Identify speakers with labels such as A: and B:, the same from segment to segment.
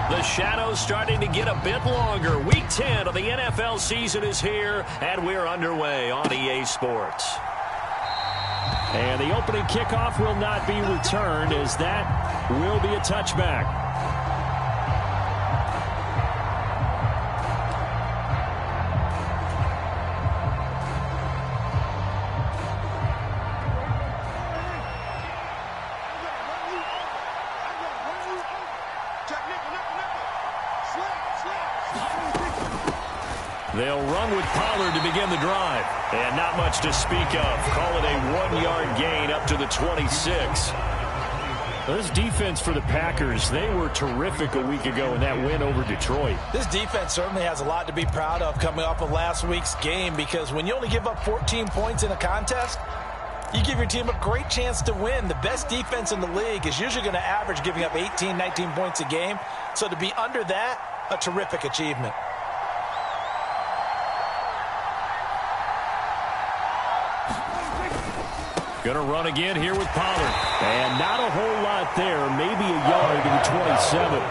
A: The shadow's starting to get a bit longer. Week 10 of the NFL season is here, and we're underway on EA Sports.
B: And the opening kickoff will not be returned, as that will be a touchback.
A: They'll run with Pollard to begin the drive. And not much to speak of. Call it a 1-yard gain up to the 26.
B: This defense for the Packers, they were terrific a week ago in that win over Detroit.
C: This defense certainly has a lot to be proud of coming off of last week's game, because when you only give up 14 points in a contest, you give your team a great chance to win. The best defense in the league is usually going to average giving up 18, 19 points a game. So to be under that, a terrific achievement.
A: Going to run again here with Pollard. And not a whole lot there. Maybe a yard to the 27.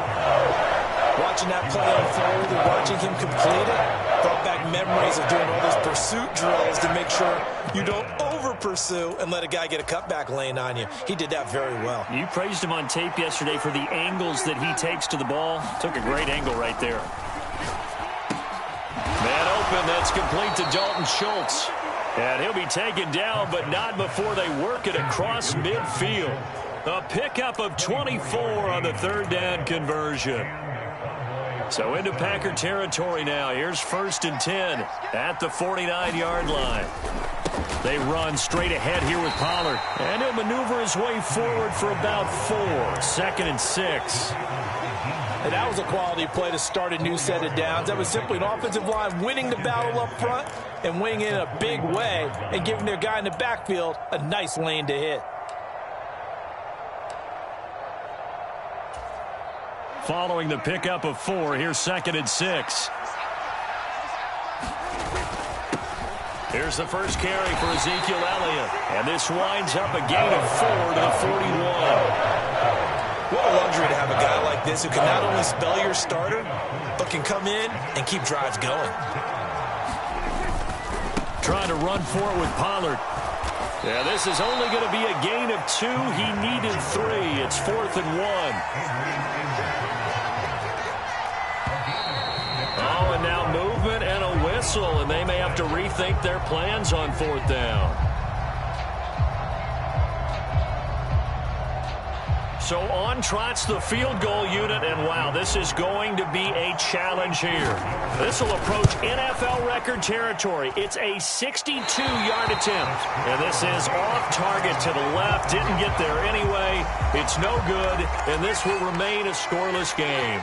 C: Watching that play unfold and watching him complete it brought back memories of doing all those pursuit drills to make sure you don't over-pursue and let a guy get a cutback lane on you. He did that very well.
B: You praised him on tape yesterday for the angles that he takes to the ball. Took a great angle right there.
A: Man open. That's complete to Dalton Schultz. And he'll be taken down, but not before they work it across midfield. A pickup of 24 on the third down conversion. So into Packer territory now. Here's 1st and 10 at the 49-yard line. They run straight ahead here with Pollard. And he'll maneuver his way forward for about 4. 2nd and 6.
C: And that was a quality play to start a new set of downs. That was simply an offensive line winning the battle up front and winning it in a big way and giving their guy in the backfield a nice lane to hit.
A: Following the pickup of 4, here's 2nd and 6. Here's the first carry for Ezekiel Elliott. And this winds up a gain of 4 to the 41.
C: What a luxury to have a guy like this who can not only spell your starter, but can come in and keep drives going.
A: Trying to run for it with Pollard. Yeah, this is only going to be a gain of 2. He needed 3. It's 4th and 1. Oh, and now movement and a whistle, and they may have to rethink their plans on 4th down. So on trots the field goal unit, and wow, this is going to be a challenge here. This will approach NFL record territory. It's a 62-yard attempt, and this is off target to the left. Didn't get there anyway. It's no good, and this will remain a scoreless game.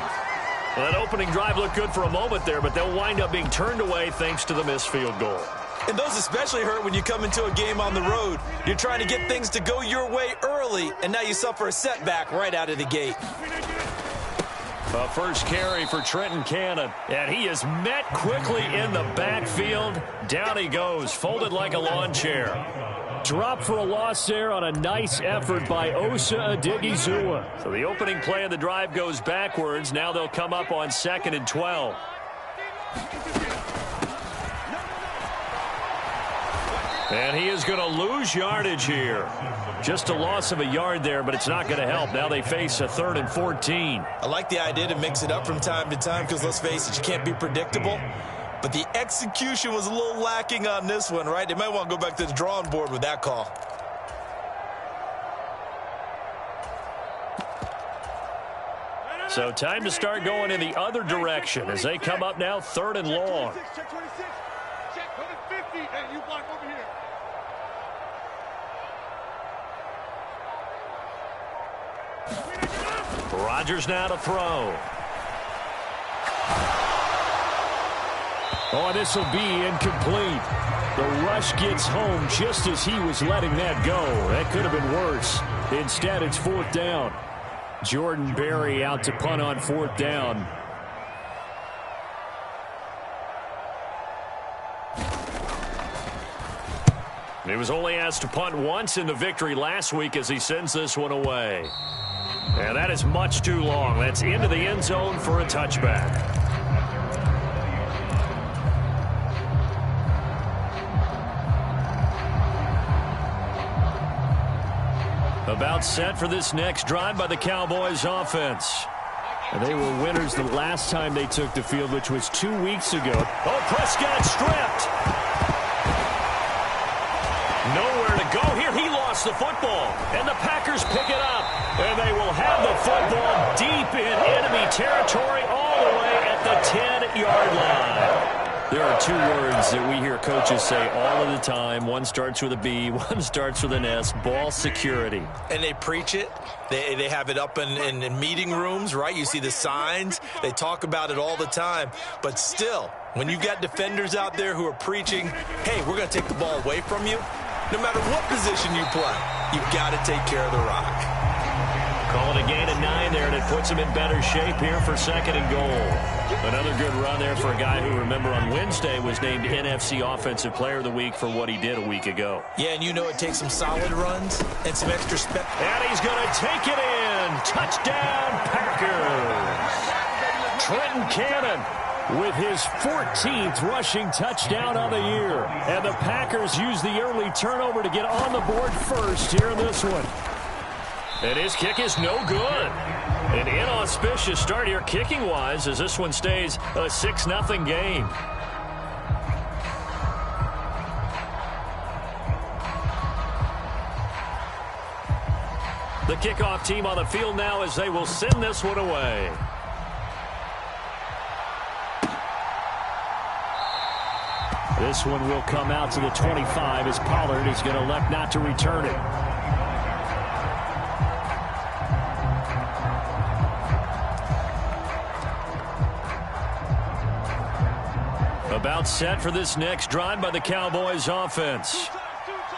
A: Well, that opening drive looked good for a moment there, but they'll wind up being turned away thanks to the missed field goal.
C: And those especially hurt when you come into a game on the road. You're trying to get things to go your way early, and now you suffer a setback right out of the gate.
A: A first carry for Trenton Cannon, and he is met quickly in the backfield. Down he goes, folded like a lawn chair.
B: Drop for a loss there on a nice effort by Osa Odighizuwa.
A: So the opening play of the drive goes backwards. Now they'll come up on 2nd and 12. And he is going to lose yardage here. Just a loss of a yard there, but it's not going to help. Now they face a 3rd and 14.
C: I like the idea to mix it up from time to time because, let's face it, you can't be predictable. But the execution was a little lacking on this one, right? They might want to go back to the drawing board with that call.
A: So time to start going in the other direction as they come up now 3rd and long. Rodgers now to throw.
B: Oh, this will be incomplete. The rush gets home just as he was letting that go. That could have been worse. Instead, it's 4th down. Jordan Berry out to punt on 4th down.
A: He was only asked to punt once in the victory last week as he sends this one away. And that is much too long. That's into the end zone for a touchback. About set for this next drive by the Cowboys offense.
B: And they were winners the last time they took the field, which was 2 weeks ago.
A: Oh, Prescott stripped. Nowhere to go here. He lost the football. And the Packers pick it up. And they will have the football deep in enemy territory all the way at the 10-yard line.
B: There are two words that we hear coaches say all of the time. One starts with a B, one starts with an S, ball security.
C: And they preach it. They have it up in meeting rooms, right? You see the signs. They talk about it all the time. But still, when you've got defenders out there who are preaching, hey, we're going to take the ball away from you, no matter what position you play, you've got to take care of the rock.
A: Call it a gain of 9 there, and it puts him in better shape here for 2nd and goal. Another good run there for a guy who, remember, on Wednesday was named NFC Offensive Player of the Week for what he did a week ago.
C: Yeah, and you know it takes some solid runs and some extra spec.
A: And he's going to take it in. Touchdown, Packers. Trenton Cannon
B: with his 14th rushing touchdown on the year. And the Packers use the early turnover to get on the board first here in this one.
A: And his kick is no good. An inauspicious start here kicking-wise as this one stays a 6-0 game. The kickoff team on the field now as they will send this one away.
B: This one will come out to the 25 as Pollard is going to elect not to return it.
A: About set for this next drive by the Cowboys offense.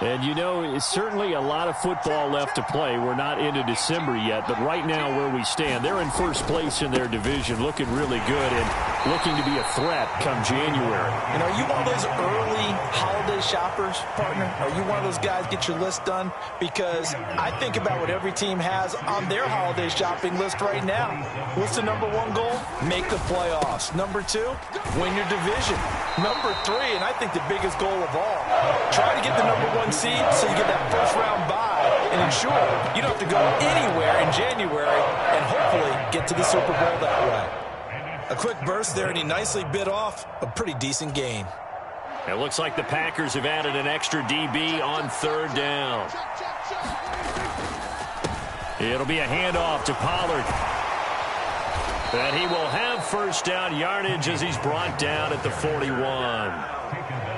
B: And, you know, it's certainly a lot of football left to play. We're not into December yet, but right now where we stand, they're in first place in their division, looking really good and looking to be a threat come January.
C: And are you one of those early holiday shoppers, partner? Are you one of those guys get your list done? Because I think about what every team has on their holiday shopping list right now. What's the number one goal? Make the playoffs. Number 2, win your division. Number 3, and I think the biggest goal of all, try to get the number 1 seed so you get that first round bye and ensure you don't have to go anywhere in January and hopefully get to the Super Bowl that way. A quick burst there, and he nicely bit off a pretty decent gain.
A: It looks like the Packers have added an extra DB on 3rd down. It'll be a handoff to Pollard. And he will have first down yardage as he's brought down at the 41.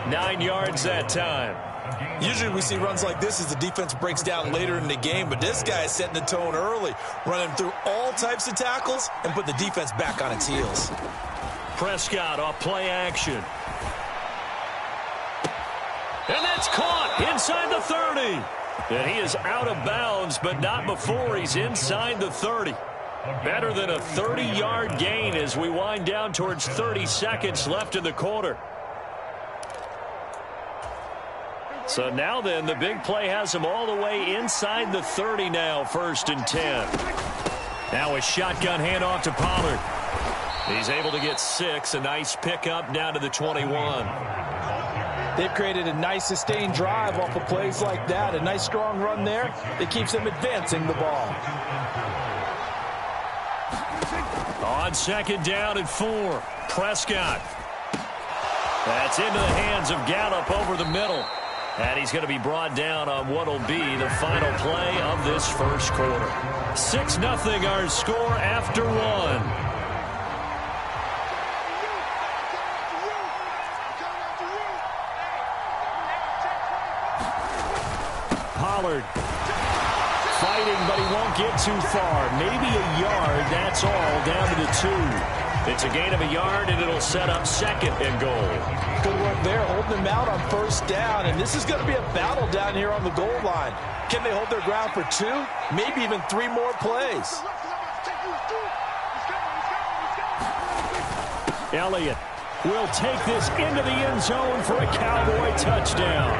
A: 9 yards that time.
C: Usually we see runs like this as the defense breaks down later in the game, but this guy is setting the tone early, running through all types of tackles and put the defense back on its heels.
A: Prescott off play action. And that's caught inside the 30. And he is out of bounds, but not before he's inside the 30. Better than a 30-yard gain as we wind down towards 30 seconds left in the quarter. So now then, the big play has him all the way inside the 30 now, 1st and 10. Now a shotgun handoff to Pollard. He's able to get 6, a nice pickup down to the 21.
C: They've created a nice sustained drive off of plays like that. A nice strong run there that keeps them advancing the ball.
A: On 2nd down and 4, Prescott. That's into the hands of Gallup over the middle. And he's going to be brought down on what will be the final play of this first quarter. 6-0 our score after 1.
B: Pollard fighting, but he won't get too far. Maybe a yard, that's all, down to the 2.
A: It's a gain of a yard, and it'll set up 2nd and goal.
C: Good work there, holding them out on 1st down, and this is going to be a battle down here on the goal line. Can they hold their ground for 2, maybe even 3 more plays?
B: Elliott will take this into the end zone for a Cowboy touchdown.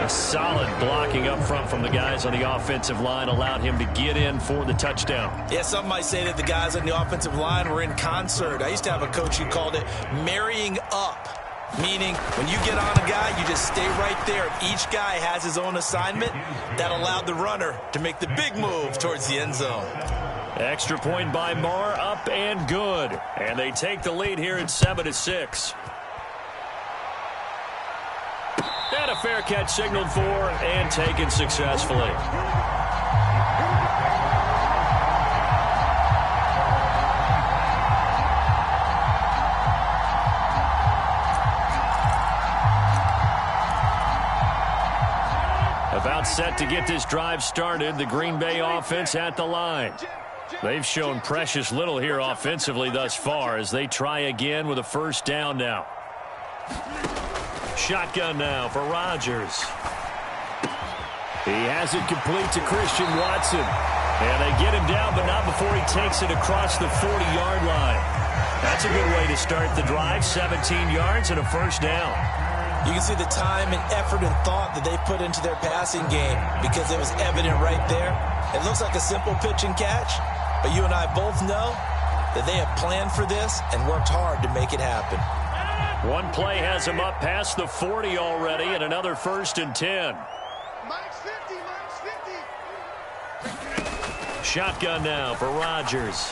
A: Solid blocking up front from the guys on the offensive line allowed him to get in for the touchdown.
C: Yeah, some might say that the guys on the offensive line were in concert. I used to have a coach who called it marrying up, meaning when you get on a guy, you just stay right there. Each guy has his own assignment. That allowed the runner to make the big move towards the end zone.
A: Extra point by Marr, up and good. And they take the lead here at 7-6. And a fair catch signaled for and taken successfully. About set to get this drive started, the Green Bay offense at the line. They've shown precious little here offensively thus far as they try again with a first down now. Shotgun now for Rodgers. He has it complete to Christian Watson. And they get him down, but not before he takes it across the 40-yard line. That's a good way to start the drive. 17 yards and a first down.
C: You can see the time and effort and thought that they put into their passing game because it was evident right there. It looks like a simple pitch and catch, but you and I both know that they have planned for this and worked hard to make it happen.
A: One play has him up past the 40 already, and another 1st and 10. Shotgun now for Rodgers.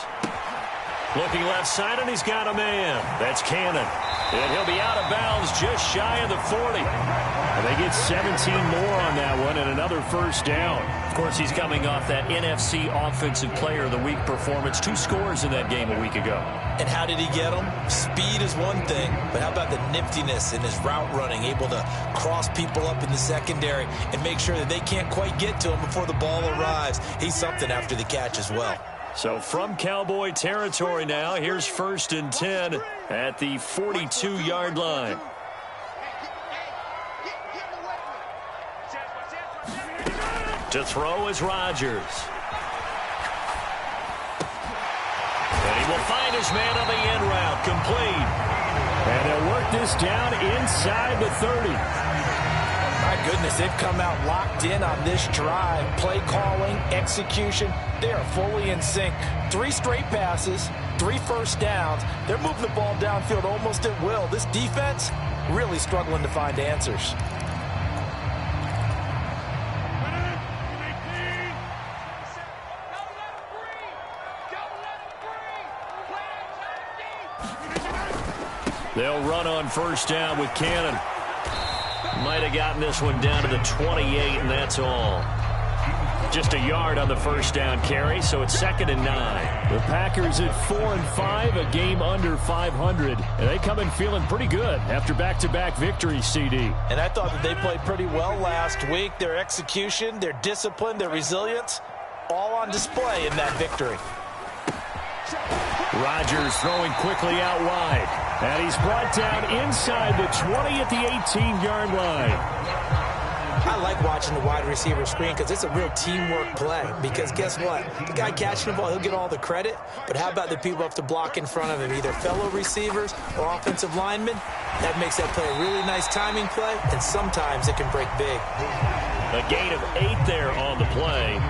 A: Looking left side, and he's got a man. That's Cannon. And he'll be out of bounds just shy of the 40. And they get 17 more on that one and another first down. Of course, he's coming off that NFC Offensive Player of the Week performance. 2 scores in that game a week ago.
C: And how did he get them? Speed is one thing, but how about the niftiness in his route running, able to cross people up in the secondary and make sure that they can't quite get to him before the ball arrives. He's something after the catch as well.
A: So from Cowboy territory now, here's 1st and 10 at the 42-yard line. To throw is Rodgers. And he will find his man on the end route, complete. And they'll work this down inside the 30.
C: My goodness, they've come out locked in on this drive. Play calling, execution, they are fully in sync. 3 straight passes, 3 first downs. They're moving the ball downfield almost at will. This defense really struggling to find answers.
A: They'll run on first down with Cannon. Might have gotten this one down to the 28, and that's all. Just a yard on the first down carry, so it's 2nd and 9.
B: The Packers at 4-5, a game under 500. And they come in feeling pretty good after back-to-back victories, CD.
C: And I thought that they played pretty well last week. Their execution, their discipline, their resilience, all on display in that victory.
B: Rodgers throwing quickly out wide. And he's brought down inside the 20 at the 18-yard line.
C: I like watching the wide receiver screen because it's a real teamwork play. Because guess what? The guy catching the ball, he'll get all the credit. But how about the people up to block in front of him, either fellow receivers or offensive linemen? That makes that play a really nice timing play, and sometimes it can break big.
A: A gain of 8 there on the play,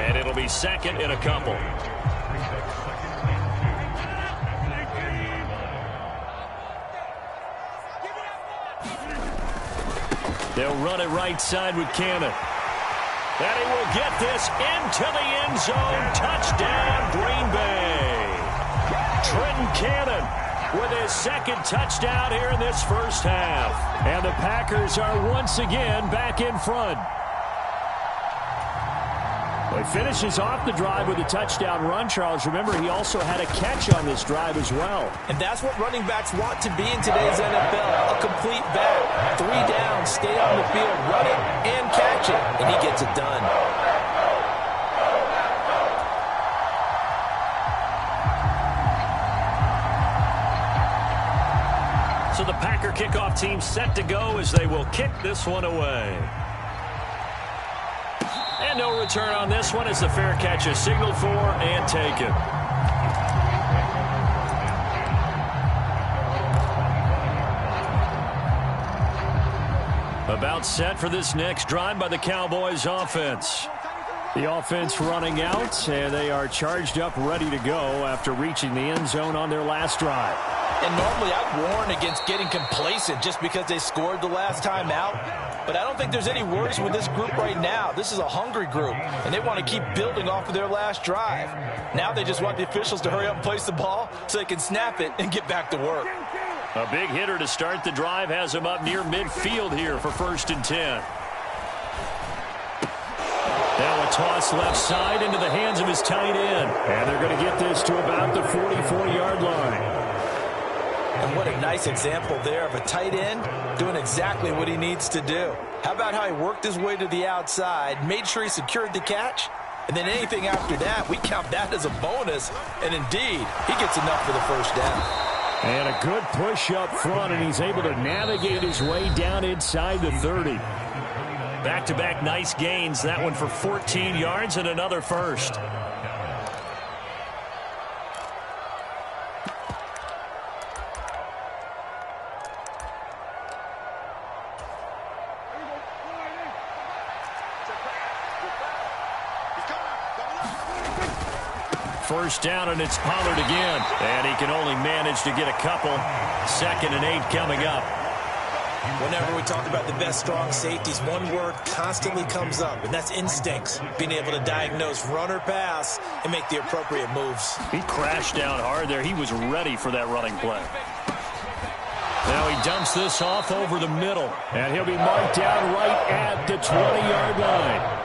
A: and it'll be 2nd and a couple. They'll run it right side with Cannon. And he will get this into the end zone. Touchdown, Green Bay. Trenton Cannon with his 2nd touchdown here in this first half.
B: And the Packers are once again back in front. Well, he finishes off the drive with a touchdown run, Charles. Remember, he also had a catch on this drive as well.
C: And that's what running backs want to be in today's NFL, a complete back. 3 down, stay on the field, run it, and catch it, and he gets it done.
A: So the Packer kickoff team set to go as they will kick this one away. And no return on this one as the fair catch is signaled for and taken. About set for this next drive by the Cowboys offense.
B: The offense running out, and they are charged up, ready to go after reaching the end zone on their last drive.
C: And normally I'd warn against getting complacent just because they scored the last time out. But I don't think there's any worries with this group right now. This is a hungry group, and they want to keep building off of their last drive. Now they just want the officials to hurry up and place the ball so they can snap it and get back to work.
A: A big hitter to start the drive has him up near midfield here for 1st and 10. Now a toss left side into the hands of his tight end.
B: And they're going to get this to about the 44-yard line.
C: And what a nice example there of a tight end doing exactly what he needs to do. How about how he worked his way to the outside, made sure he secured the catch, and then anything after that, we count that as a bonus. And indeed, he gets enough for the first down.
B: And a good push up front, and he's able to navigate his way down inside the 30.
A: Back-to-back nice gains. That one for 14 yards and another first. First down, and it's Pollard again. And he can only manage to get a couple. 2nd and 8 coming up.
C: Whenever we talk about the best strong safeties, one word constantly comes up, and that's instincts. Being able to diagnose run or pass and make the appropriate moves.
A: He crashed down hard there. He was ready for that running play. Now he dumps this off over the middle.
B: And he'll be marked down right at the 20-yard line.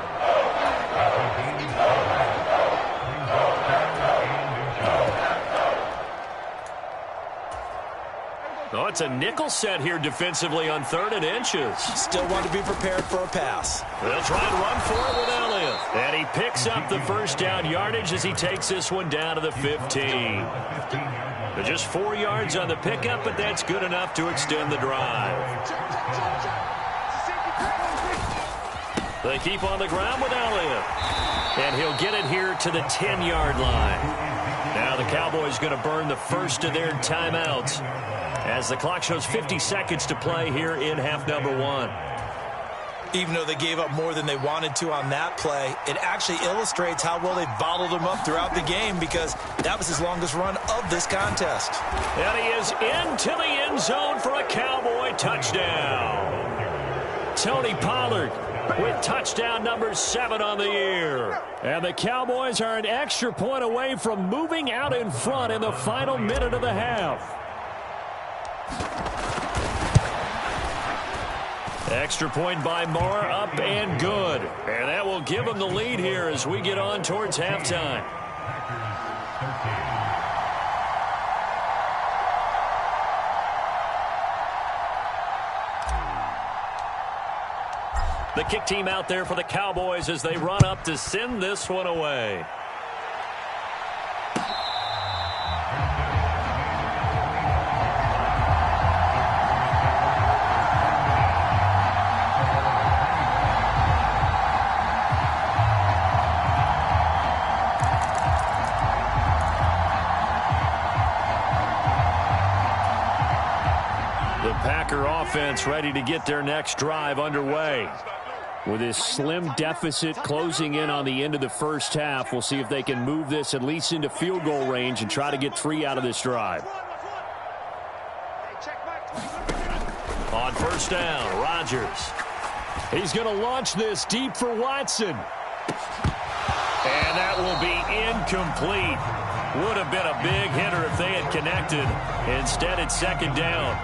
A: Oh, it's a nickel set here defensively on 3rd and inches.
C: Still want to be prepared for a pass.
A: They'll try to run for it with Elliott. And he picks up the first down yardage as he takes this one down to the 15. But just 4 yards on the pickup, but that's good enough to extend the drive. They keep on the ground with Elliott. And he'll get it here to the 10-yard line. Now the Cowboys going to burn the first of their timeouts, as the clock shows 50 seconds to play here in half number 1.
C: Even though they gave up more than they wanted to on that play, it actually illustrates how well they bottled him up throughout the game, because that was his longest run of this contest.
A: And he is into the end zone for a Cowboy touchdown. Tony Pollard with touchdown number 7 on the year.
B: And the Cowboys are an extra point away from moving out in front in the final minute of the half.
A: Extra point by Moore, up and good. And that will give them the lead here as we get on towards halftime. The kick team out there for the Cowboys as they run up to send this one away. Packer offense ready to get their next drive underway.
B: With this slim deficit closing in on the end of the first half, we'll see if they can move this at least into field goal range and try to get 3 out of this drive.
A: On first down, Rodgers.
B: He's going to launch this deep for Watson.
A: And that will be incomplete. Would have been a big hitter if they had connected. Instead, it's 2nd down.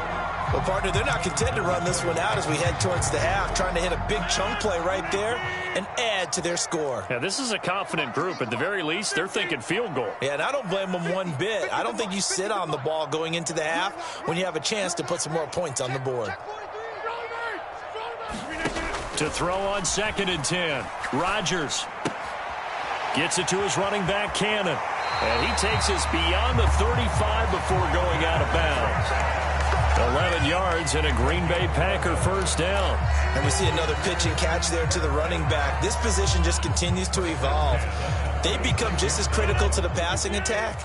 C: Well, partner, they're not content to run this one out as we head towards the half, trying to hit a big chunk play right there and add to their score.
A: Yeah, this is a confident group. At the very least, they're thinking field goal.
C: Yeah, and I don't blame them one bit. I don't think you sit on the ball going into the half when you have a chance to put some more points on the board.
A: To throw on 2nd and 10, Rodgers gets it to his running back, Cannon. And he takes us beyond the 35 before going out of bounds. 11 yards and a Green Bay Packer first down.
C: And we see another pitch and catch there to the running back. This position just continues to evolve. They become just as critical to the passing attack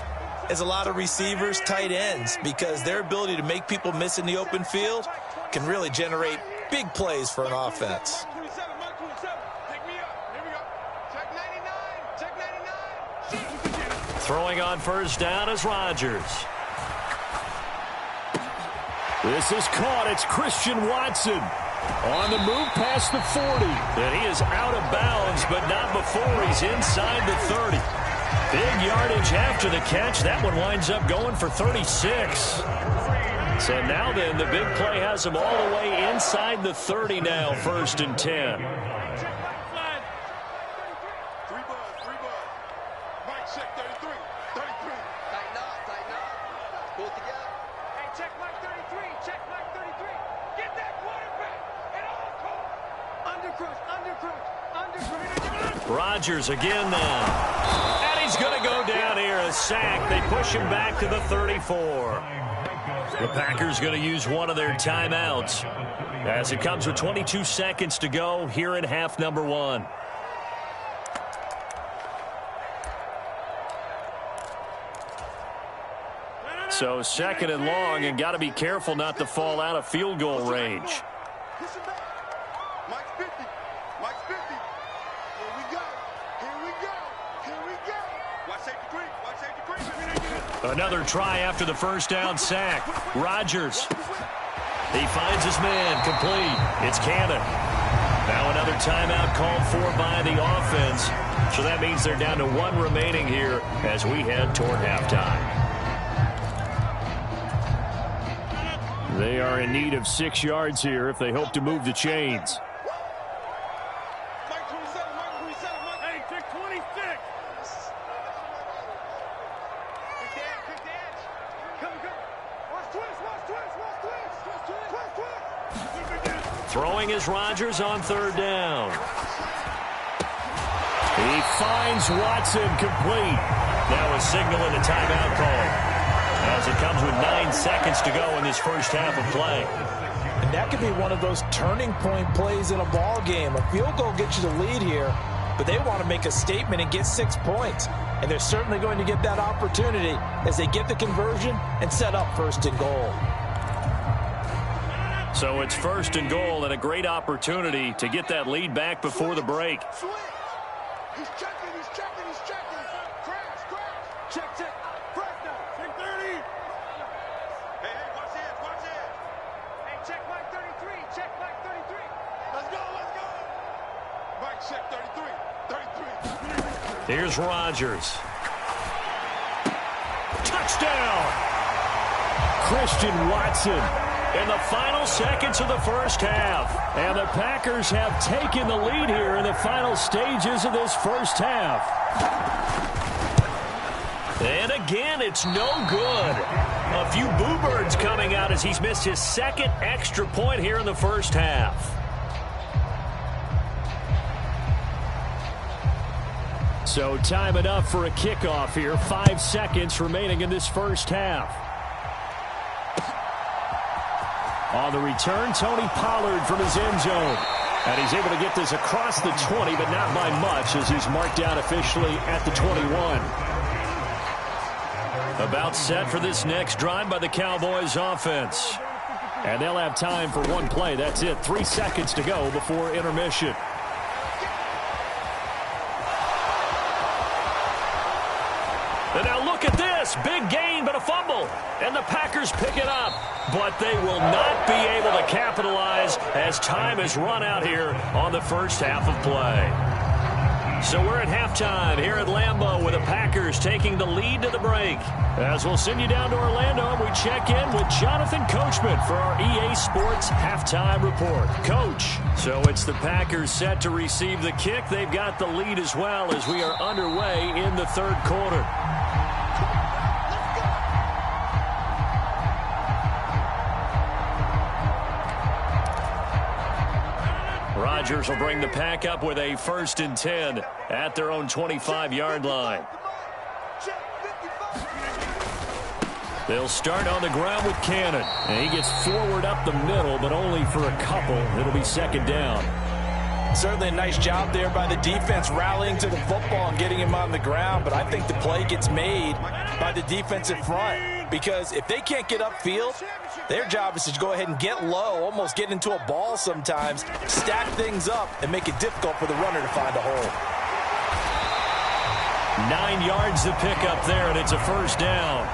C: as a lot of receivers, tight ends, because their ability to make people miss in the open field can really generate Big plays for an offense.
A: Throwing on first down is Rodgers.
B: This is caught. It's Christian Watson on the move past the 40.
A: And he is out of bounds, but not before he's inside the 30. Big yardage after the catch. That one winds up going for 36. So now then, the big play has him all the way inside the 30 now, 1st and 10. Rodgers again now. And he's going to go down here, a sack. They push him back to the 34. The Packers going to use one of their timeouts as it comes with 22 seconds to go here in half number 1. So 2nd and long, and got to be careful not to fall out of field goal range. Another try after the first down sack. Rodgers. He finds his man, complete. It's Cannon. Now another timeout called for by the offense. So that means they're down to 1 remaining here as we head toward halftime.
B: They are in need of 6 yards here if they hope to move the chains.
A: Throwing is Rodgers on 3rd down.
B: He finds Watson, complete.
A: Now a signal and a timeout call as it comes with 9 seconds to go in this first half of play.
C: And that could be one of those turning point plays in a ball game. A field goal gets you the lead here, but they want to make a statement and get 6 points. And they're certainly going to get that opportunity as they get the conversion and set up 1st and goal.
A: So it's 1st and goal and a great opportunity to get that lead back before the break.
D: He's checking, he's checking, he's checking. Crash, crash. Check, check. Press down. Check 30. Hey, watch it, watch it. Hey, check Mike 33. Check Mike 33. Let's go, let's go. Mike, check 33. 33.
A: Here's Rodgers. Touchdown!
B: Christian Watson.
A: In the final seconds of the first half.
B: And the Packers have taken the lead here in the final stages of this first half.
A: And again, it's no good. A few boo birds coming out as he's missed his 2nd extra point here in the first half.
B: So time enough for a kickoff here. 5 seconds remaining in this first half. On the return, Tony Pollard from his end zone. And he's able to get this across the 20, but not by much as he's marked out officially at the 21.
A: About set for this next drive by the Cowboys offense.
B: And they'll have time for 1 play. That's it. 3 seconds to go before intermission.
A: And now look at this. Big gain, but a fumble. And the Packers pick it up. But they will not be able to capitalize as time has run out here on the first half of play. So we're at halftime here at Lambeau with the Packers taking the lead to the break. As we'll send you down to Orlando and we check in with Jonathan Coachman for our EA Sports Halftime Report. Coach, so it's the Packers set to receive the kick. They've got the lead as well as we are underway in the 3rd quarter. Rodgers will bring the Pack up with a 1st and 10 at their own 25-yard line. They'll start on the ground with Cannon. And he gets forward up the middle, but only for a couple. It'll be 2nd down.
C: Certainly a nice job there by the defense rallying to the football and getting him on the ground, but I think the play gets made by the defensive front. because if they can't get upfield, their job is to go ahead and get low, almost get into a ball sometimes, stack things up, and make it difficult for the runner to find a hole.
A: 9 yards to pick up there, and it's a first down.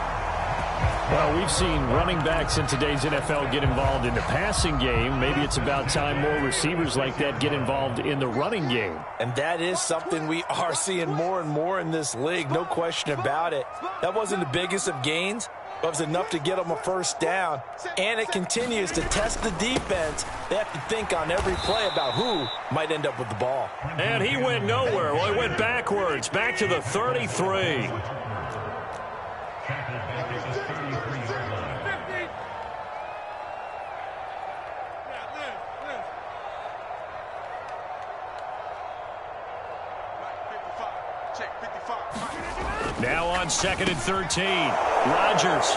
B: Well, we've seen running backs in today's NFL get involved in the passing game. Maybe it's about time more receivers like that get involved in the running game.
C: And that is something we are seeing more and more in this league, no question about it. That wasn't the biggest of gains, but it was enough to get them a first down. And it continues to test the defense. They have to think on every play about who might end up with the ball.
A: And he went nowhere. Well, he went backwards, back to the 33. Now on 2nd and 13, Rodgers.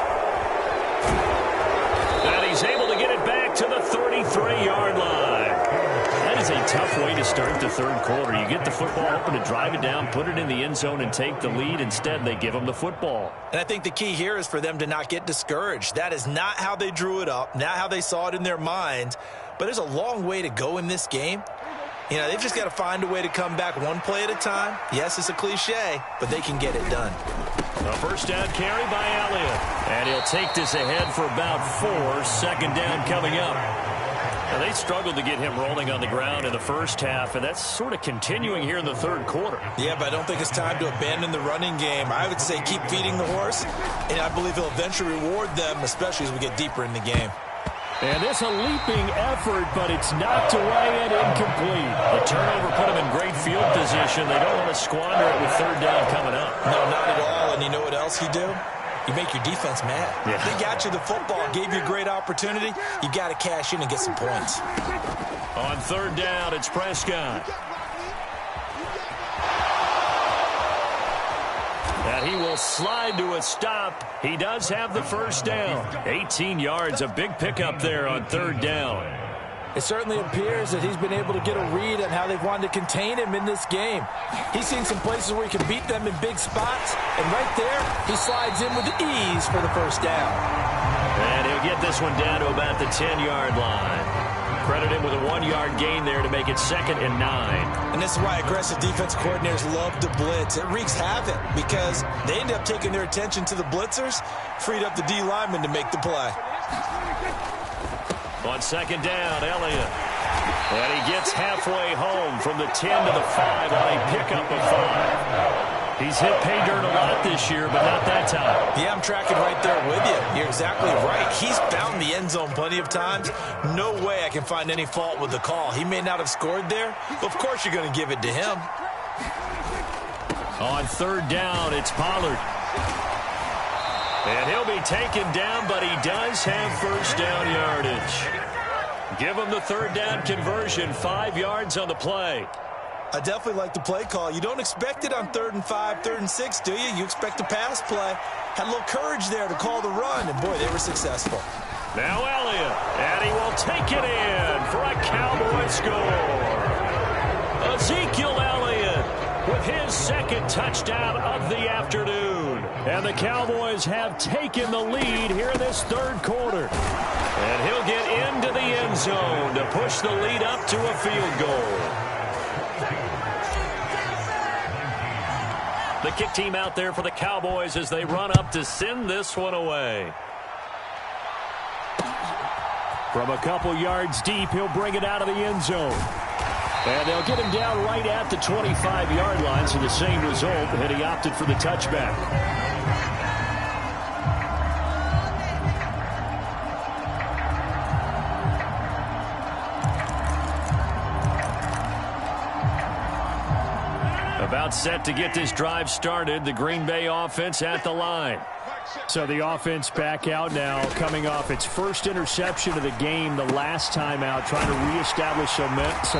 A: And he's able to get it back to the 33-yard line. That is a tough way to start the third quarter. You get the football open to drive it down, put it in the end zone, and take the lead. Instead, they give him the football.
C: And I think the key here is for them to not get discouraged. That is not how they drew it up, not how they saw it in their minds. But there's a long way to go in this game. You know, they've just got to find a way to come back one play at a time. Yes, it's a cliche, but they can get it done.
A: A first down carry by Elliott. And he'll take this ahead for about 4. 2nd down coming up. Now, they struggled to get him rolling on the ground in the first half, and that's sort of continuing here in the third quarter.
C: Yeah, but I don't think it's time to abandon the running game. I would say keep feeding the horse, and I believe he'll eventually reward them, especially as we get deeper in the game.
B: And it's a leaping effort, but it's knocked away and incomplete.
A: The turnover put them in great field position. They don't want to squander it with 3rd down coming up.
C: No, not at all. And you know what else you do? You make your defense mad.
A: Yeah.
C: They got you the football, gave you a great opportunity. You got to cash in and get some points.
A: On 3rd down, it's Prescott. And he will slide to a stop. He does have the first down. 18 yards, a big pickup there on 3rd down.
C: It certainly appears that he's been able to get a read on how they've wanted to contain him in this game. He's seen some places where he can beat them in big spots, and right there, he slides in with ease for the first down.
A: And he'll get this one down to about the 10-yard line. Credit him with a 1-yard gain there to make it 2nd and 9.
C: And this is why aggressive defense coordinators love to blitz. It wreaks havoc because they end up taking their attention to the blitzers, freed up the D lineman to make the play.
A: On 2nd down, Elliott. And he gets halfway home from the 10 to the 5 on a pickup of 5. He's hit pay dirt a lot this year, but not that time.
C: Yeah, I'm tracking right there with you. You're exactly right. He's found the end zone plenty of times. No way I can find any fault with the call. He may not have scored there, but of course you're going to give it to him.
A: On 3rd down, it's Pollard. And he'll be taken down, but he does have first down yardage. Give him the 3rd down conversion, 5 yards on the play.
C: I definitely like the play call. You don't expect it on 3rd and 5, 3rd and 6, do you? You expect a pass play. Had a little courage there to call the run, and boy, they were successful.
A: Now Elliott, and he will take it in for a Cowboy score. Ezekiel Elliott with his 2nd touchdown of the afternoon. And the Cowboys have taken the lead here in this 3rd quarter. And he'll get into the end zone to push the lead up to a field goal. The kick team out there for the Cowboys as they run up to send this one away.
B: From a couple yards deep, he'll bring it out of the end zone. And they'll get him down right at the 25-yard line, so the same result, and he opted for the touchback.
A: About set to get this drive started. The Green Bay offense at the line.
B: So the offense back out now, coming off its first interception of the game the last time out, trying to reestablish some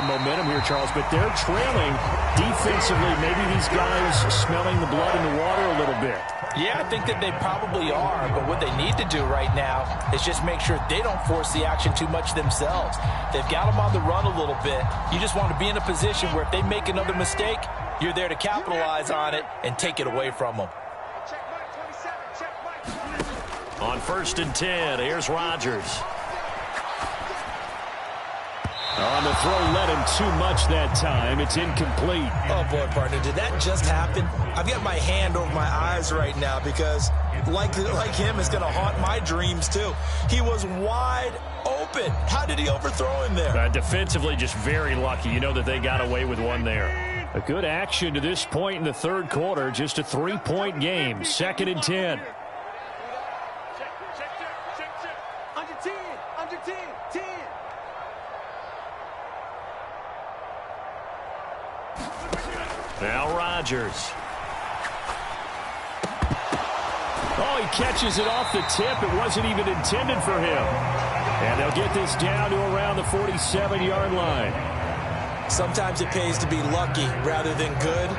B: momentum here, Charles. But they're trailing defensively. Maybe these guys smelling the blood in the water a little bit.
C: Yeah, I think that they probably are. But what they need to do right now is just make sure they don't force the action too much themselves. They've got them on the run a little bit. You just want to be in a position where if they make another mistake, you're there to capitalize on it and take it away from them.
A: On 1st and 10, here's Rodgers.
B: On the throw, led him too much that time. It's incomplete.
C: Oh, boy, partner, did that just happen? I've got my hand over my eyes right now because, like him, it's going to haunt my dreams, too. He was wide open. How did he overthrow him there?
A: Defensively, just very lucky. You know that they got away with one there.
B: A good action to this point in the third quarter. Just a 3-point game. 2nd and 10.
D: Under 10, under 10, 10.
A: Now Rodgers.
B: Oh, he catches it off the tip. It wasn't even intended for him. And they'll get this down to around the 47-yard line.
C: Sometimes it pays to be lucky rather than good.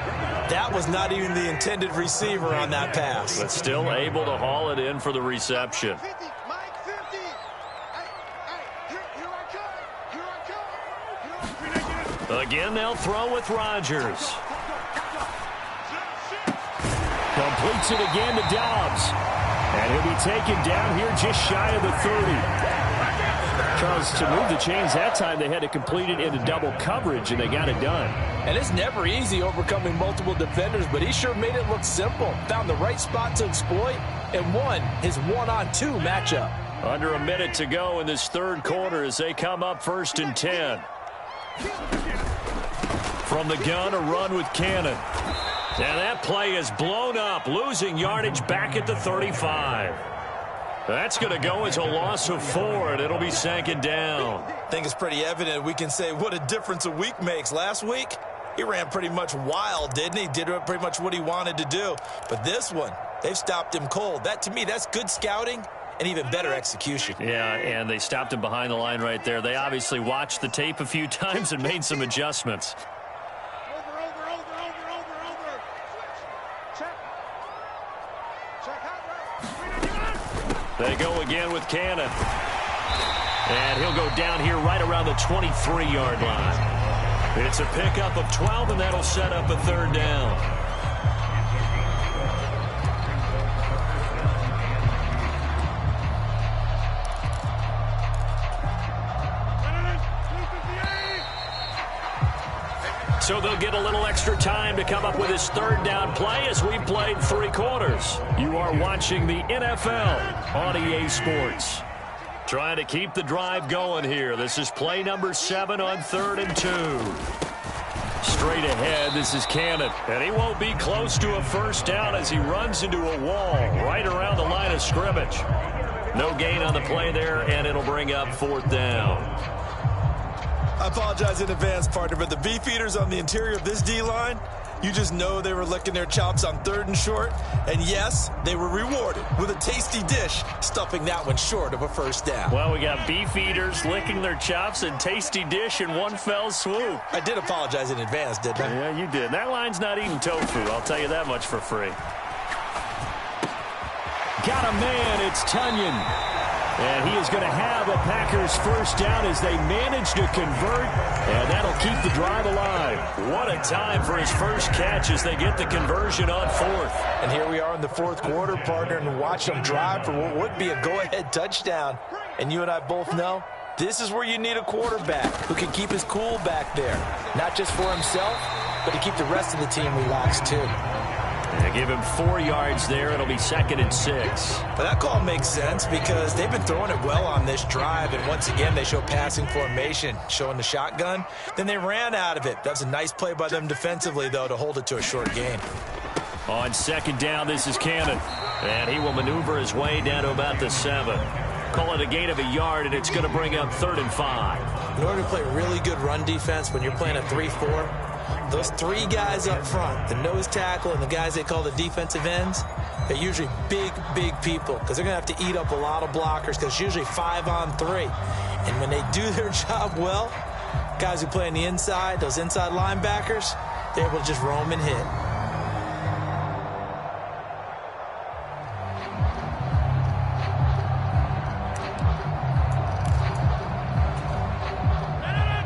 C: That was not even the intended receiver on that pass.
A: But still able to haul it in for the reception.
D: 50, Mike, 50. Hey, here I come.
A: Again, they'll throw with Rodgers.
B: Completes it again to Dobbs. And he'll be taken down here just shy of the 30. Because to move the chains that time, they had to complete it into double coverage, and they got it done.
C: And it's never easy overcoming multiple defenders, but he sure made it look simple. Found the right spot to exploit and won his 1-on-2 matchup.
A: Under a minute to go in this third quarter as they come up 1st and 10. From the gun, a run with Cannon. And that play is blown up, losing yardage back at the 35. That's going to go as a loss of 4, and it'll be 2nd down.
C: I think it's pretty evident we can say what a difference a week makes. Last week, he ran pretty much wild, didn't he? Did pretty much what he wanted to do. But this one, they've stopped him cold. That, to me, that's good scouting and even better execution.
A: Yeah, and they stopped him behind the line right there. They obviously watched the tape a few times and made some adjustments. They go again with Cannon. And he'll go down here right around the 23-yard line. It's a pickup of 12, and that'll set up a 3rd down. So they'll get a little extra time to come up with his 3rd down play as we played 3 quarters. You are watching the NFL on EA Sports. Trying to keep the drive going here. This is play number 7 on 3rd and 2. Straight ahead, this is Cannon. And he won't be close to a 1st down as he runs into a wall right around the line of scrimmage. No gain on the play there, and it'll bring up 4th down.
C: I apologize in advance, partner, but the beef eaters on the interior of this D-line, you just know they were licking their chops on 3rd and short. And yes, they were rewarded with a tasty dish, stuffing that one short of a 1st down.
A: Well, we got beef eaters licking their chops and tasty dish in one fell swoop.
C: I did apologize in advance, didn't I?
A: Yeah, you did. That line's not eating tofu, I'll tell you that much for free.
B: Got a man, it's Tunyon. And he is going to have a Packers 1st down as they manage to convert, and that'll keep the drive alive.
A: What a time for his first catch as they get the conversion on 4th.
C: And here we are in the 4th quarter, partner, and watch them drive for what would be a go-ahead touchdown. And you and I both know this is where you need a quarterback who can keep his cool back there, not just for himself, but to keep the rest of the team relaxed too.
A: They give him 4 yards there. It'll be 2nd and 6.
C: But that call makes sense because they've been throwing it well on this drive. And once again, they show passing formation, showing the shotgun. Then they ran out of it. That was a nice play by them defensively, though, to hold it to a short gain.
A: On 2nd down, this is Cannon. And he will maneuver his way down to about the 7. Call it a gain of a yard, and it's going to bring up 3rd and 5.
C: In order to play really good run defense when you're playing a 3-4, those 3 guys up front, the nose tackle and the guys they call the defensive ends, they're usually big, big people because they're going to have to eat up a lot of blockers because it's usually 5-on-3. And when they do their job well, guys who play on the inside, those inside linebackers, they're able to just roam and hit.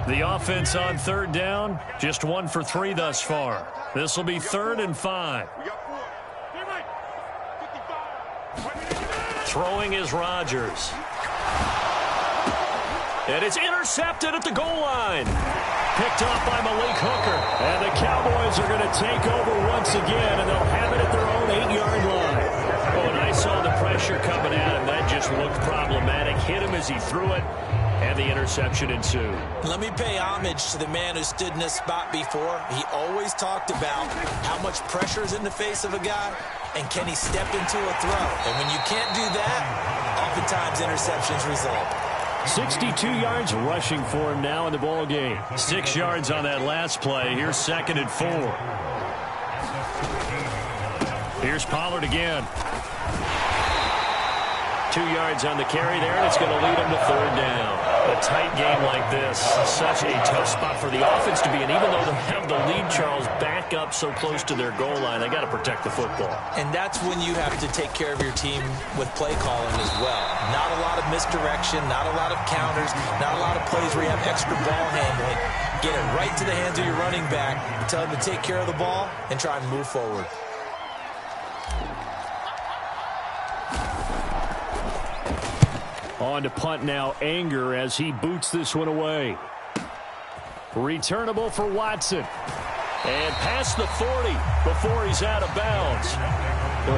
A: The offense on 3rd down, just 1 for 3 thus far. This will be 3rd and 5. Throwing is Rodgers. And it's intercepted at the goal line. Picked off by Malik Hooker. And the Cowboys are going to take over once again, and they'll have it at their own 8-yard line. Oh, and I saw the pressure coming at him. That just looked problematic. Hit him as he threw it, and the interception ensued.
C: Let me pay homage to the man who stood in this spot before. He always talked about how much pressure is in the face of a guy, and can he step into a throw. And when you can't do that, oftentimes interceptions result.
B: 62 yards rushing for him now in the ball game.
A: 6 yards on that last play. Here's 2nd and 4. Here's Pollard again. 2 yards on the carry there, and it's going to lead him to 3rd down. A tight game like this, such a tough spot for the offense to be in. Even though they have the lead, Charles, back up so close to their goal line, they got to protect the football.
C: And that's when you have to take care of your team with play calling as well. Not a lot of misdirection, not a lot of counters, not a lot of plays where you have extra ball handling. Get it right to the hands of your running back, tell him to take care of the ball, and try and move forward.
B: On to punt now, Anger, as he boots this one away. Returnable for Watson.
A: And past the 40 before he's out of bounds.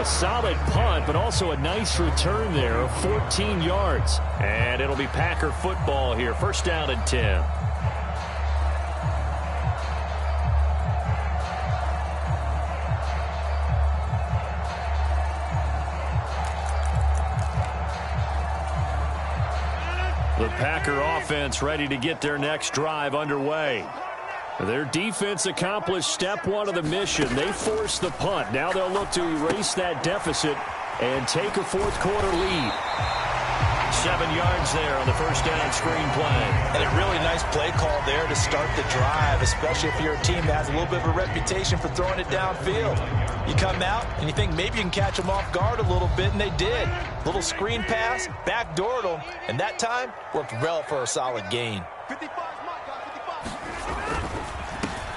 B: A solid punt, but also a nice return there of 14 yards.
A: And it'll be Packer football here. 1st down and 10. The Packer offense ready to get their next drive underway.
B: Their defense accomplished step 1 of the mission. They forced the punt. Now they'll look to erase that deficit and take a 4th quarter lead.
A: 7 yards there on the 1st down screen play.
C: And a really nice play call there to start the drive, especially if you're a team that has a little bit of a reputation for throwing it downfield. You come out and you think maybe you can catch them off guard a little bit, and they did. Little screen pass, backdoored them, and that time worked well for a solid gain.
D: 55,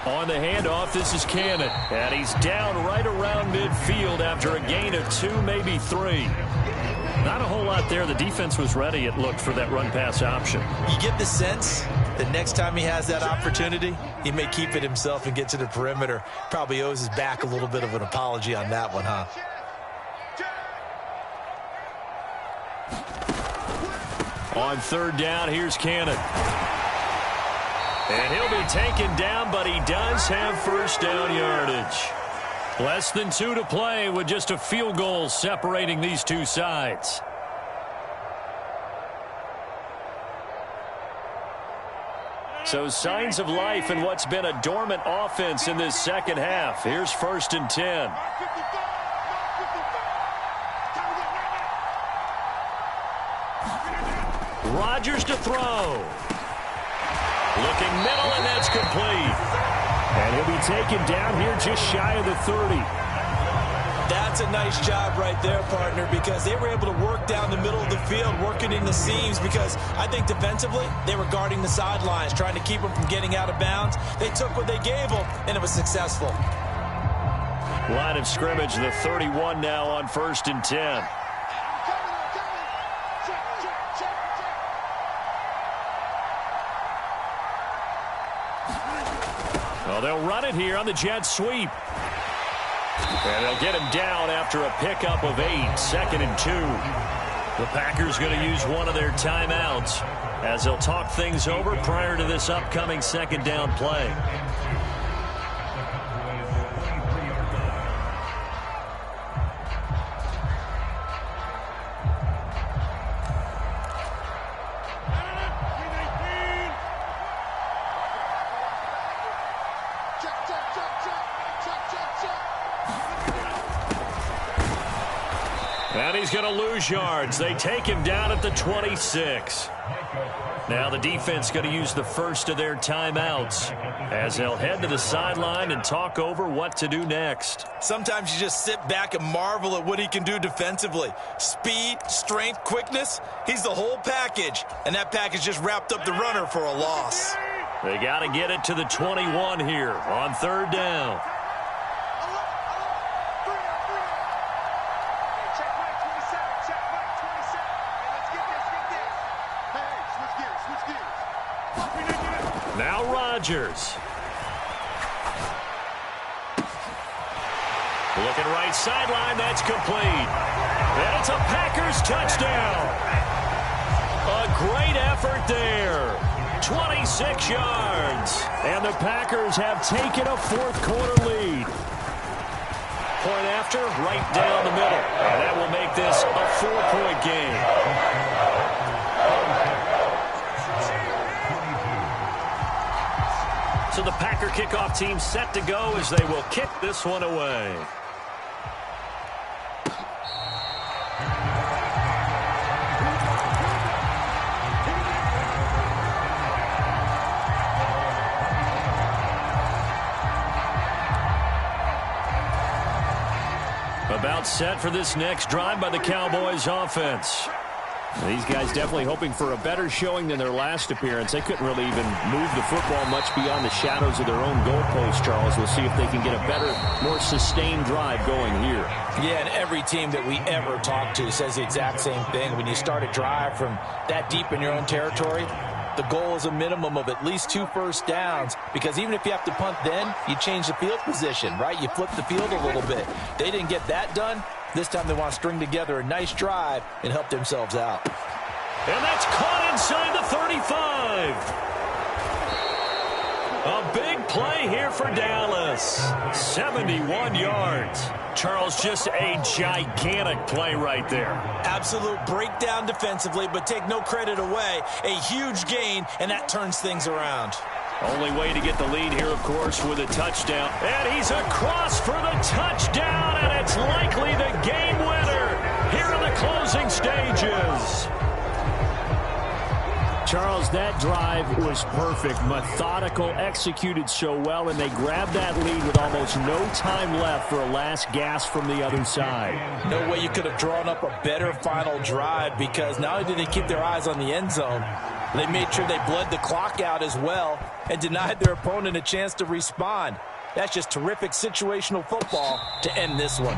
A: On the handoff, this is Cannon. And he's down right around midfield after a gain of 2, maybe 3. Not a whole lot there. The defense was ready, it looked, for that run-pass option.
C: You get the sense that next time he has that opportunity, he may keep it himself and get to the perimeter. Probably owes his back a little bit of an apology on that one, huh?
A: On 3rd down, here's Cannon. And he'll be taken down, but he does have 1st down yardage. Less than 2 to play with just a field goal separating these two sides. So signs of life in what's been a dormant offense in this 2nd half. Here's 1st and 10. Rodgers to throw. Looking middle, and that's complete.
B: And he'll be taken down here just shy of the 30.
C: That's a nice job right there, partner, because they were able to work down the middle of the field, working in the seams, because I think defensively they were guarding the sidelines, trying to keep them from getting out of bounds. They took what they gave them, and it was successful.
A: Line of scrimmage, the 31 now on 1st and 10. Well, they'll run it here on the jet sweep. And they'll get him down after a pickup of 8, 2nd and 2. The Packers going to use one of their timeouts as they'll talk things over prior to this upcoming 2nd down play. And he's going to lose yards. They take him down at the 26. Now the defense going to use the first of their timeouts as they'll head to the sideline and talk over what to do next.
C: Sometimes you just sit back and marvel at what he can do defensively. Speed, strength, quickness, he's the whole package. And that package just wrapped up the runner for a loss.
A: They got to get it to the 21 here on 3rd down. Now Rodgers. Looking right sideline, that's complete. And it's a Packers touchdown. A great effort there. 26 yards.
B: And the Packers have taken a fourth-quarter lead.
A: Point after, right down the middle. And that will make this a 4-point game. So the Packer kickoff team set to go as they will kick this one away. About set for this next drive by the Cowboys offense.
B: These guys definitely hoping for a better showing than their last appearance. They couldn't really even move the football much beyond the shadows of their own goalpost, Charles. We'll see if they can get a better, more sustained drive going here.
C: Yeah, and every team that we ever talk to says the exact same thing. When you start a drive from that deep in your own territory, the goal is a minimum of at least 2 first downs, because even if you have to punt then, you change the field position, right? You flip the field a little bit. They didn't get that done. This time they want to string together a nice drive and help themselves out.
A: And that's caught inside the 35. A big play here for Dallas. 71 yards. Charles, just a gigantic play right there.
C: Absolute breakdown defensively, but take no credit away. A huge gain, and that turns things around.
A: Only way to get the lead here, of course, with a touchdown. And he's across for the touchdown, and it's likely the game winner here in the closing stages.
B: Charles, that drive was perfect, methodical, executed so well, and they grabbed that lead with almost no time left for a last gasp from the other side.
C: No way you could have drawn up a better final drive, because not only did they keep their eyes on the end zone, they made sure they bled the clock out as well and denied their opponent a chance to respond. That's just terrific situational football to end this one.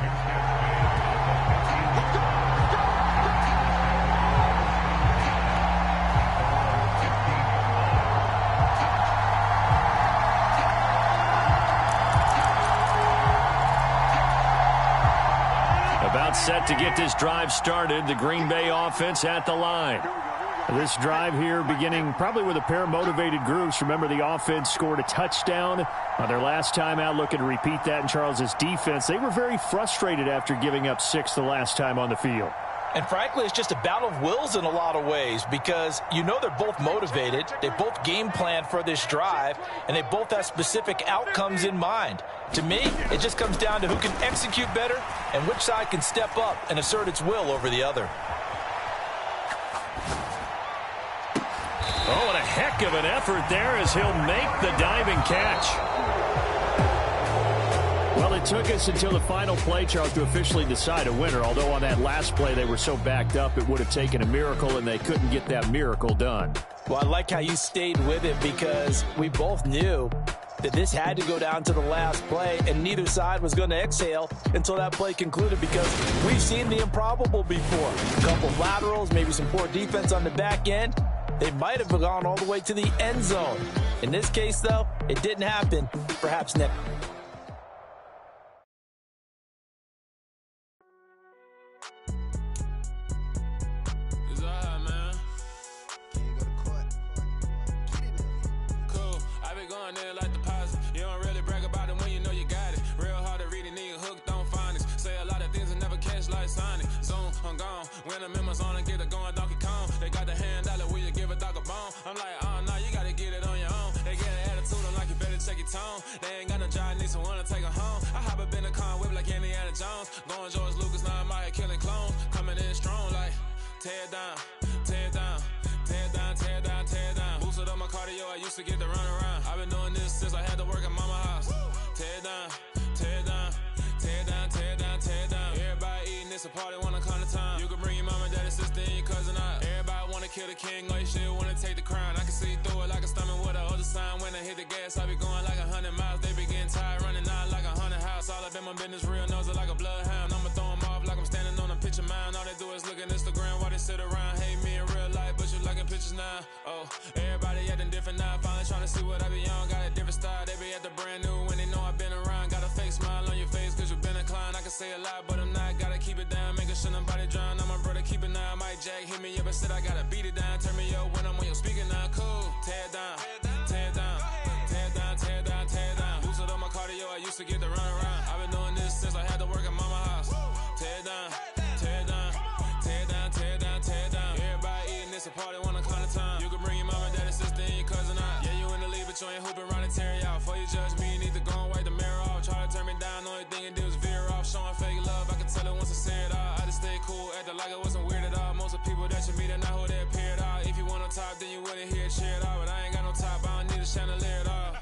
A: About set to get this drive started. The Green Bay offense at the line.
B: This drive here beginning probably with a pair of motivated groups. Remember, the offense scored a touchdown on their last time out. Looking to repeat that in Charles's defense. They were very frustrated after giving up 6 the last time on the field.
C: And frankly, it's just a battle of wills in a lot of ways, because you know they're both motivated, they both game planned for this drive, and they both have specific outcomes in mind. To me, it just comes down to who can execute better and which side can step up and assert its will over the other.
A: Oh, and a heck of an effort there as he'll make the diving catch.
B: Well, it took us until the final play, Charles, to officially decide a winner. Although on that last play they were so backed up, it would have taken a miracle, and they couldn't get that miracle done.
C: Well, I like how you stayed with it, because we both knew that this had to go down to the last play, and neither side was going to exhale until that play concluded, because we've seen the improbable before. A couple of laterals, maybe some poor defense on the back end. They might have gone all the way to the end zone. In this case, though, it didn't happen. Perhaps next.
E: When I'm in my zone and get it going, Donkey Kong. They got the hand dollar, will you give a dog a bone? I'm like, oh, no, you gotta get it on your own. They get an attitude, I'm like, you better check your tone. They ain't got no job, need someone to take her home. I hop up in the car, whip like Indiana Jones. Going George Lucas, now I'm out here killing clones. Coming in strong like, tear down, tear down, tear down, tear down, tear down. Boosted up my cardio, I used to get to run around. I've been doing this since I had to work at mama house. Tear down, tear down, tear down, tear down, tear down. Everybody eating, it's a party, wanna come to time. You can bring your mama, daddy, sister, and your cousin out. Everybody wanna kill the king, or you still wanna take the crown. I can see through it like a stomach with a other sign. When I hit the gas, I be going like 100 miles. They be getting tired, running out like 100 house. All up in my business, real nose like a bloodhound. I'ma throw them off like I'm standing on a picture mound. All they do is look at Instagram while they sit around. Hate me in real life, but you liking pictures now. Oh, everybody acting different now. Finally tryna see what I be on. Got a different style, they be at the brand new when they know I've been around. Got a fake smile on your face cause you been inclined. I can say a lot, but I'm not. Gotta keep it down, making sure nobody drown. I'm my brother, keep it now. Mike Jack hit me up and said I gotta beat it down. Turn me up when I'm on your speaker now. Cool, tear it down, tear it down, tear it down, tear it down, tear it down. Boosted up my cardio, I used to get to run around. I've been doing this since I had to work at mama house. Tear it down, tear it down, tear it down, tear it down, tear it down. Everybody eating this a party one o'clock of time. You can bring your mama, daddy, sister, and your cousin out. Yeah, you in the league, but you ain't hooping round and tear out. Before you judge me, you need to go and wipe the mirror off. Try to turn me down, the only thing it did was veer off. Showing fake love, I can tell it once I say it all. I just stay cool, acting like it wasn't weird at all. Most of the people that you meet are not who they appear at all. If you want on top, then you wouldn't hear it cheer at all. But I ain't got no top, I don't need a chandelier at all.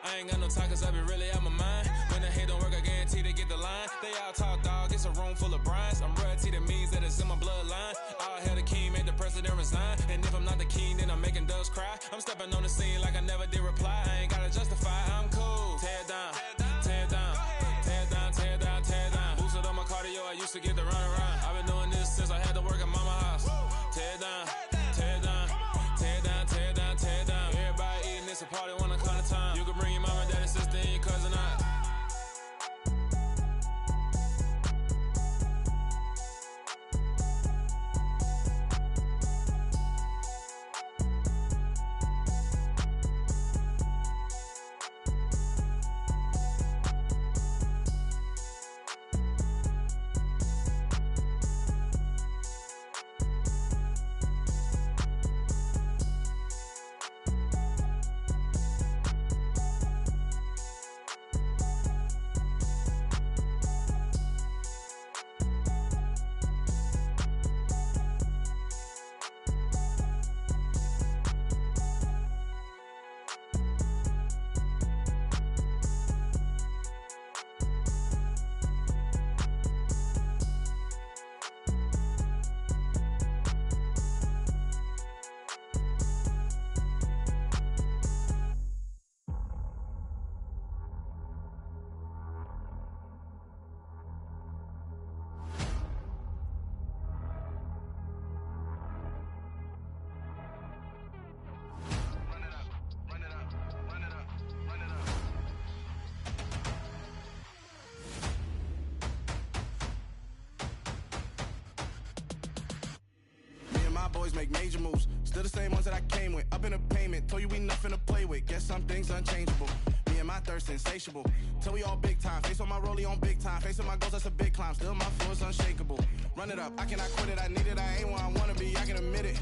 E: I ain't got no talk cause I be really out my mind. When the hate don't work, I guarantee they get the line. They all talk dog, it's a room full of brinds. I'm royalty, that means that it's in my bloodline. All hell the king, made the president resign. And if I'm not the king, then I'm making doves cry. I'm stepping on the scene like I never did reply. I ain't gotta justify, I'm cool. Tear it down, tear it down, tear it down, tear it down, tear it down. Boosted up my cardio, I used to get to run around. I've been doing this since I had to work at mama house. Tear it down, tear it down, tear it down, tear it down, tear it down. Everybody eating this a party one o'clock of time. You can bring your mama, daddy, sister, and your cousin out.
F: Boys make major moves, still the same ones that I came with. Up in the payment, told you we nothing to play with. Guess some things unchangeable. Me and my thirst insatiable. Till we all big time. Face on my rollie on big time. Facing my goals, that's a big climb. Still my floor is unshakable. Run it up, I cannot quit it. I need it, I ain't where I wanna be. I can admit it.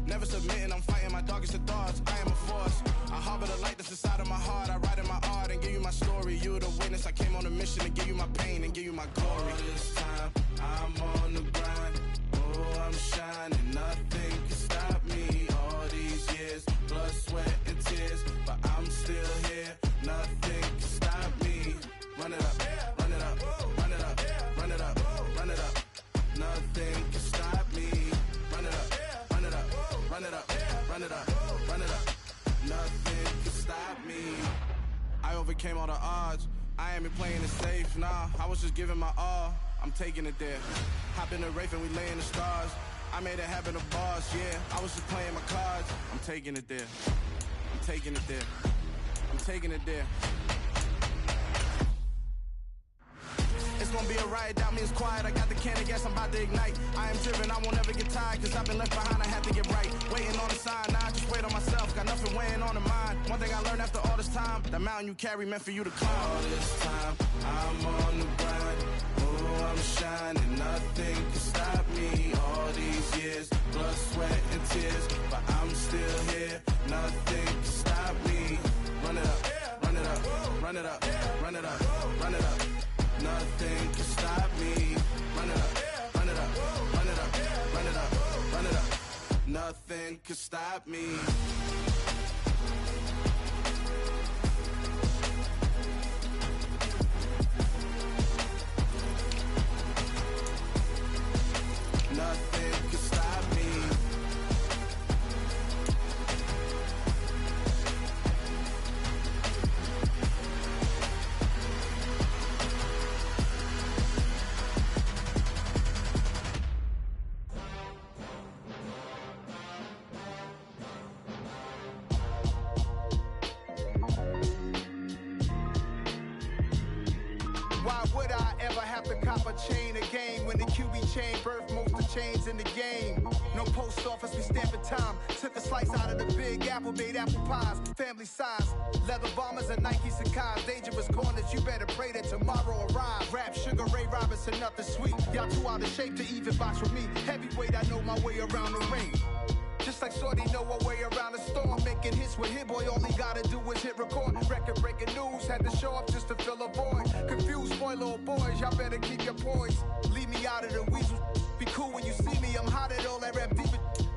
F: Never submitting, I'm fighting my darkest of thoughts. I am a force. I harbor the light that's inside of my heart. I write in my art and give you my story. You the witness. I came on a mission to give you my pain and give you my glory. All this time, I'm on the grind. Oh, I'm shining. Nothing can stop me. All these years, blood, sweat, and tears, but I'm still here. Nothing can stop me. Run it up, run it up, run it up, run it up, run it up. Nothing can stop me. Run it up, run it up, run it up, run it up, run it up. Nothing can stop me. I overcame all the odds. I ain't been playing it safe, nah. I was just giving my all. I'm taking it there. Hop in the Wraith and we lay in the stars. I made it happen to boss, yeah. I was just playing my cards. I'm taking it there. I'm taking it there. I'm taking it there. It's gonna be a riot, doubt me it's quiet. I got the can of gas, I'm about to ignite. I am driven, I won't ever get tired, cause I've been left behind, I have to get right. Waiting on the sign, now I just wait on myself. Got nothing weighing on the mind. One thing I learned after all this time, the mountain you carry meant for you to climb. All this time, I'm on the grind. Oh, I'm shining, nothing can stop me. All these years, blood, sweat, and tears, but I'm still here. Nothing can stop me. Run it up, run it up, run it up, run it up, run it up. Nothing can stop me. Run it up, run it up, run it up, run it up, run it up. Nothing can stop me. Nothing can stop me. chain a game. When the QB chain birth most of chains in the game. No post office, we stamping time. Took a slice out of the big apple, made apple pies. Family size, leather bombers and Nike Sacai's. Dangerous corners, you better pray that tomorrow arrives. Rap, Sugar Ray Robinson, nothing sweet. Y'all too out of shape to even box with me. Heavyweight, I know my way around the ring. Just like Shorty know her way around the storm. Making hits with Hit Boy, all he gotta do is hit record. Record breaking news, had to show up just to fill a void. Confused, boy, little boys, y'all better keep your poise. Leave me out of the weasel. Be cool when you see me, I'm hot at all that rap deep.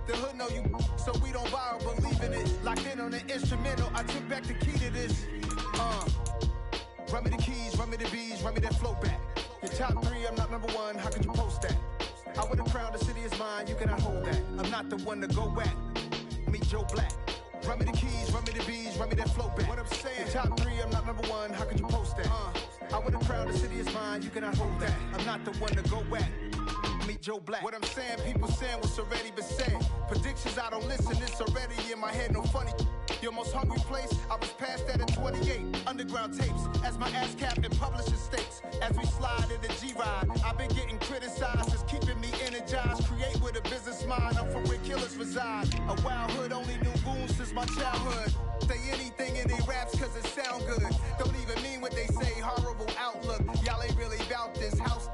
F: The hood know you, so we don't borrow, believe in it. Locked in on the instrumental, I took back the key to this. Run me the keys, run me the bees, run me that flow back. Your top 3, I'm not number 1, how could you post that? I would've crowned the city is mine, you cannot hold that. I'm not the one to go back. Meet Joe Black. Run me the keys, run me the bees, run me that flow back. What I'm saying, your top 3, I'm not number 1, how could you post that? I would've crowned the city is mine, you cannot hold that. I'm not the one to go back. Meet Joe Black. What I'm saying, people saying what's already been said. Predictions, I don't listen, it's already in my head, no funny. Your most hungry place, I was past that in 28. Underground tapes, as my ass cap in publishing states. As we slide in the G-Ride, I've been getting criticized, it's keeping me energized. Create with a business mind, I'm from where killers reside. A wild hood, only knew goons since my childhood. Say anything in they raps cause it sound good. Don't even mean what they say, horrible outlook. Y'all ain't really about this house.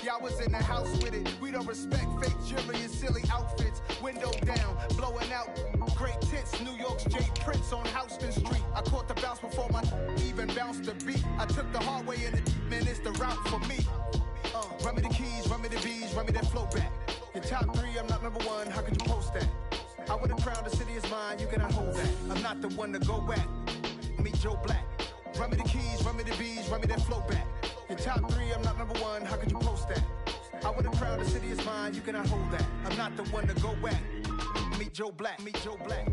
F: Y'all was in the house with it. We don't respect fake jewelry and silly outfits. Window down, blowing out great tits. New York's J. Prince on Houston Street. I caught the bounce before my even bounced the beat. I took the hard way in it, man, it's the route for me. Run me the keys, run me the bees, run me that flow back. Your top 3, I'm not number 1, how could you post that? I would've crowned the city is mine, you cannot hold that. I'm not the one to go back. Meet Joe Black. Run me the keys, run me the bees, run me that flow back. Your top 3, I'm not number 1, how could you post that? I would've crowned the city is mine, you cannot hold that. I'm not the one to go back. Meet Joe Black, meet Joe Black.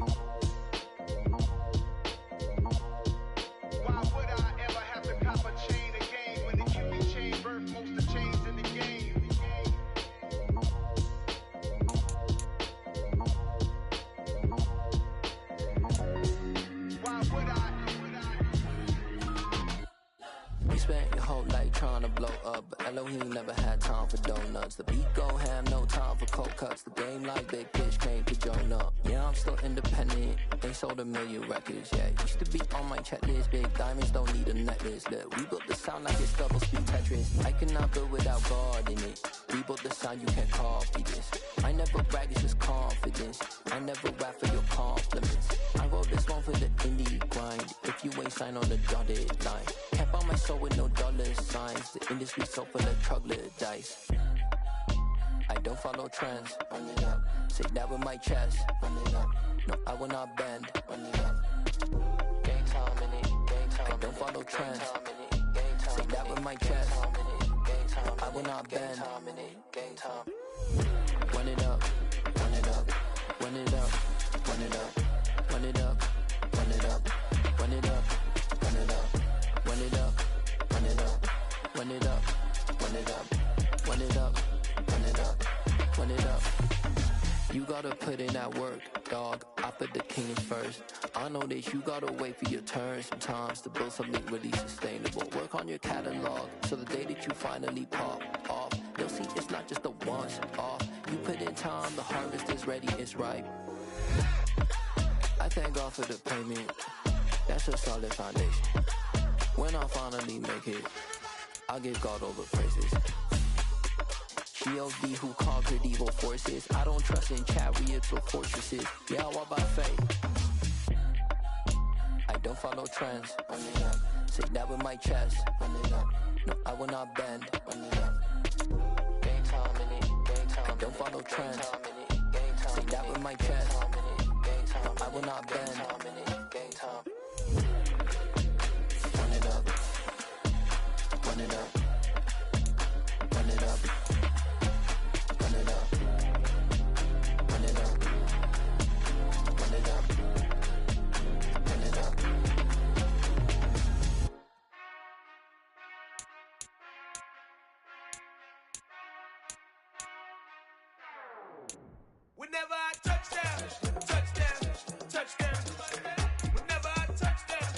F: Why would I ever have to cop a chain again when the QB chain birth most of chains in the game? Why would I?
G: You spent your whole life trying to blow up, but Elohim never had time for donuts. The beat go ham, no time for cold cuts. The game like Big Fish came to join up. Yeah, I'm still independent. They sold 1 million records. Yeah, used to be on my checklist. Big diamonds don't need a necklace. Look, we built the sound like it's double speed Tetris. I cannot build without God in it. We built the sound, you can't copy this. I never brag, it's just confidence. I never rap for your compliments. I wrote this one for the indie grind. If you ain't signed on the dotted line, can't buy my soul with no dollar signs. The industry so full of troglodytes. I don't follow trends. Run it up. Say that with my chest. Run it up. No, I will not bend. Run it up. Gang time in it. Gang time. I don't follow trends. Say that with my chest. No, I will not bend. Gang time. Run it up. Run it up. Run it up. Run it up. Run it up. Run it up. Run it up. Run it up. Run it up. Run it up. Run it up. Run it up. Run it up. Run it up. Run it up. You gotta put in that work, dog. I put the king first. I know that you gotta wait for your turn sometimes to build something really sustainable. Work on your catalog, so the day that you finally pop off, you'll see it's not just a once off. You put in time, the harvest is ready, it's ripe. I thank God for the payment. That's a solid foundation. When I finally make it, I'll give God all the praises. G.O.D. who conquered evil forces. I don't trust in chariots or fortresses. Yeah, I walk by faith. I don't follow trends. Run it up. Say that with my chest. Run it up. No, I will not bend. Run it up. Game time in it. Game time. I don't follow trends. Say that with my chest. No, I will not bend. Game time. Run it up. Run it up. Run it up. Run it up. Run it up. Run it up. Run it up.
D: Whenever I touch down, touchdown, touchdown. Whenever I touch down,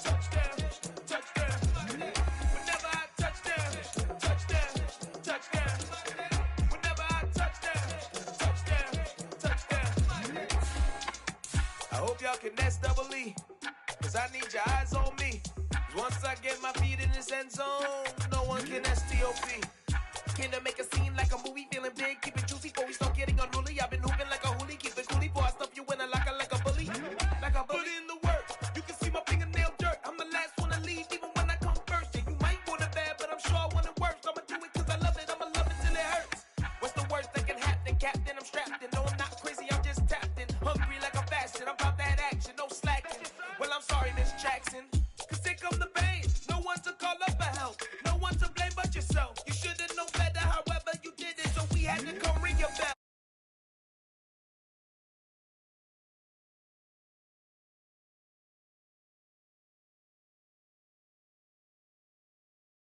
D: touchdown, touchdown. Whenever I touch down, touchdown, touchdown.
H: y'all can S-double-E. Cause I need your eyes on me. Once I get my feet in this end zone, no one can STOP. Came to make a scene like a movie.